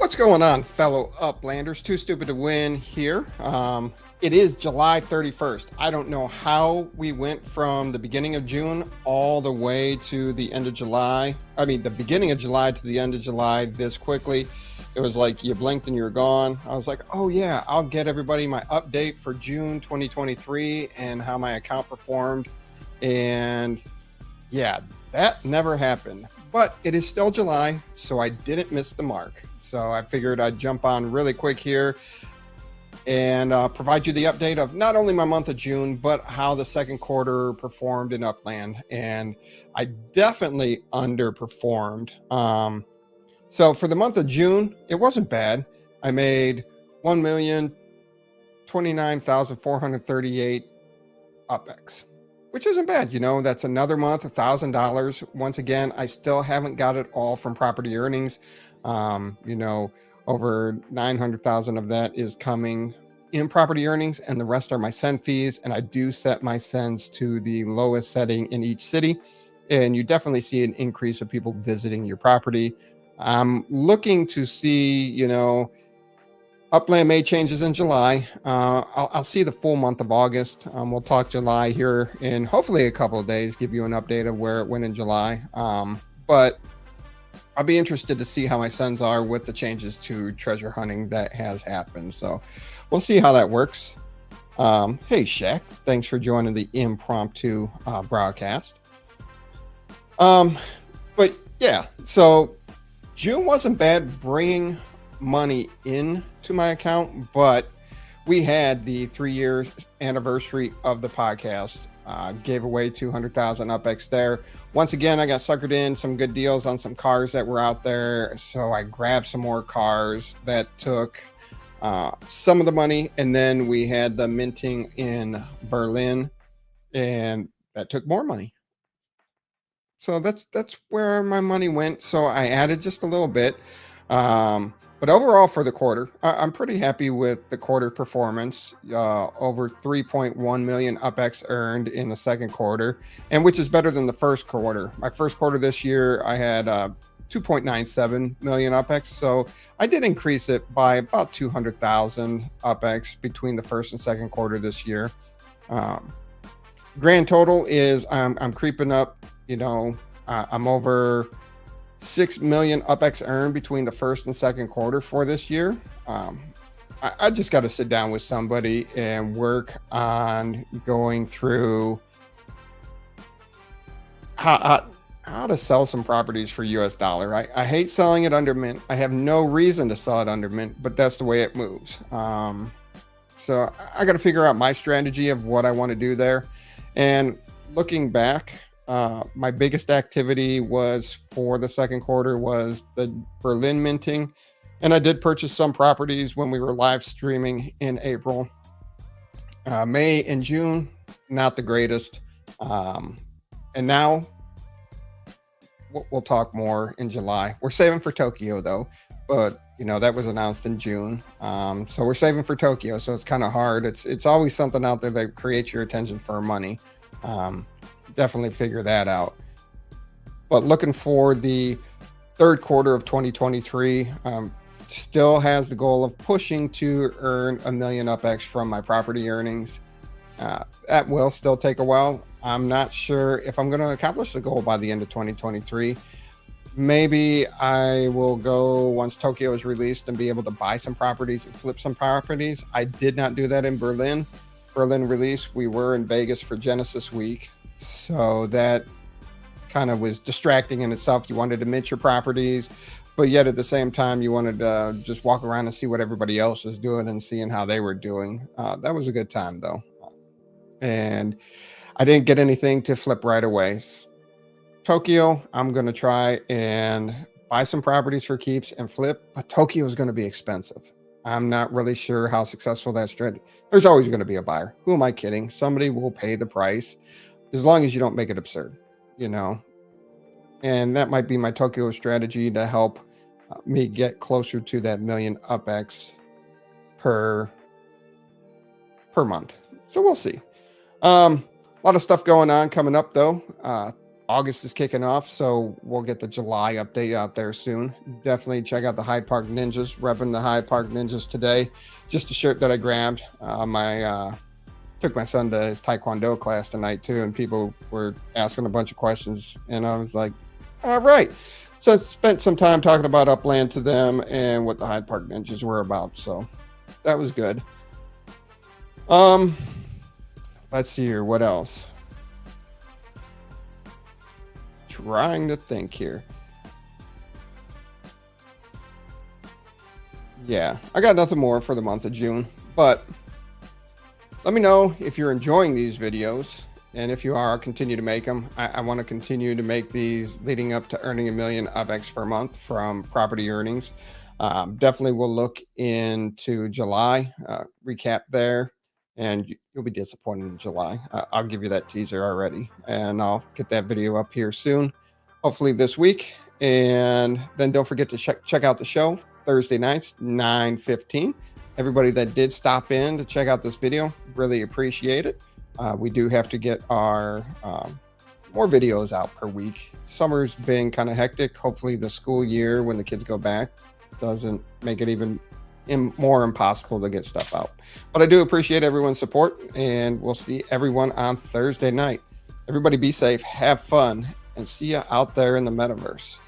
What's going on, fellow Uplanders? Too stupid to win here. It is July 31st. I don't know how we went from the beginning of June all the way to the end of July. I mean, the beginning of July to the end of July this quickly. It was like you blinked and you're gone. I was like, oh yeah, I'll get everybody my update for June 2023 and how my account performed. And yeah, that never happened. But it is still July, so I didn't miss the mark. So I figured I'd jump on really quick here and provide you the update of not only my month of June, but how the second quarter performed in Upland. And I definitely underperformed. So for the month of June, it wasn't bad. I made $1,029,438 UpX, which isn't bad. You know, that's another month, $1,000. Once again, I still haven't got it all from property earnings. Over 900,000 of that is coming in property earnings, and the rest are my send fees. And I do set my sends to the lowest setting in each city. And you definitely see an increase of people visiting your property. I'm looking to see, Upland made changes in July. I'll see the full month of August. We'll talk July here in hopefully a couple of days, give you an update of where it went in July. But I'll be interested to see how my sends are with the changes to treasure hunting that has happened. So we'll see how that works. Hey, Shaq, thanks for joining the impromptu broadcast. But yeah, so June wasn't bad bringing money in to my account, but we had the 3-year anniversary of the podcast. Gave away 200,000 UpX there. Once again, I got suckered in some good deals on some cars that were out there, so I grabbed some more cars that took some of the money, and then we had the minting in Berlin, and that took more money. So that's where my money went. So I added just a little bit. But overall for the quarter, I'm pretty happy with the quarter performance. Over 3.1 million UpX earned in the second quarter, and which is better than the first quarter. My first quarter this year, I had 2.97 million UpX. So I did increase it by about 200,000 UpX between the first and second quarter this year. Grand total is I'm creeping up. I'm over 6 million UpX earned between the first and second quarter for this year. I just got to sit down with somebody and work on going through how to sell some properties for US dollar. I hate selling it under mint. I have no reason to sell it under mint, but that's the way it moves. So I got to figure out my strategy of what I want to do there. And looking back, my biggest activity was for the second quarter was the Berlin minting. And I did purchase some properties when we were live streaming in April. May and June, not the greatest. And now we'll talk more in July. We're saving for Tokyo though, but that was announced in June. So we're saving for Tokyo. So it's kind of hard. It's always something out there that creates your attention for money. Definitely figure that out. But looking for the third quarter of 2023, still has the goal of pushing to earn 1 million UpX from my property earnings. That will still take a while. I'm not sure if I'm going to accomplish the goal by the end of 2023. Maybe I will go once Tokyo is released and be able to buy some properties and flip some properties. I did not do that in Berlin. Berlin release, we were in Vegas for Genesis Week. So that kind of was distracting in itself. You wanted to mint your properties, but yet at the same time, you wanted to just walk around and see what everybody else was doing and seeing how they were doing. That was a good time though. And I didn't get anything to flip right away. Tokyo, I'm going to try and buy some properties for keeps and flip, but Tokyo is going to be expensive. I'm not really sure how successful that strategy. There's always going to be a buyer. Who am I kidding? Somebody will pay the price as long as you don't make it absurd, and that might be my Tokyo strategy to help me get closer to that 1 million UpX per month. So we'll see. A lot of stuff going on coming up though. August is kicking off, so we'll get the July update out there soon. Definitely check out the Hyde Park Ninjas. Repping the Hyde Park Ninjas today. Just a shirt that I grabbed. Took my son to his Taekwondo class tonight too, and people were asking a bunch of questions, and I was like, all right. So I spent some time talking about Upland to them and what the Hyde Park Ninjas were about. So that was good. Let's see here. What else? Trying to think here. Yeah, I got nothing more for the month of June, but let me know if you're enjoying these videos, and if you are, I'll continue to make them. I want to continue to make these leading up to earning $1 million UBX per month from property earnings. Definitely will look into July, recap there, and you'll be disappointed in July. I'll give you that teaser already, and I'll get that video up here soon, hopefully this week. And then don't forget to check out the show Thursday nights, 9:15. Everybody that did stop in to check out this video, really appreciate it. We do have to get our more videos out per week. Summer's been kind of hectic. Hopefully the school year, when the kids go back, doesn't make it even more impossible to get stuff out. But I do appreciate everyone's support, and we'll see everyone on Thursday night. Everybody be safe, have fun, and see you out there in the metaverse.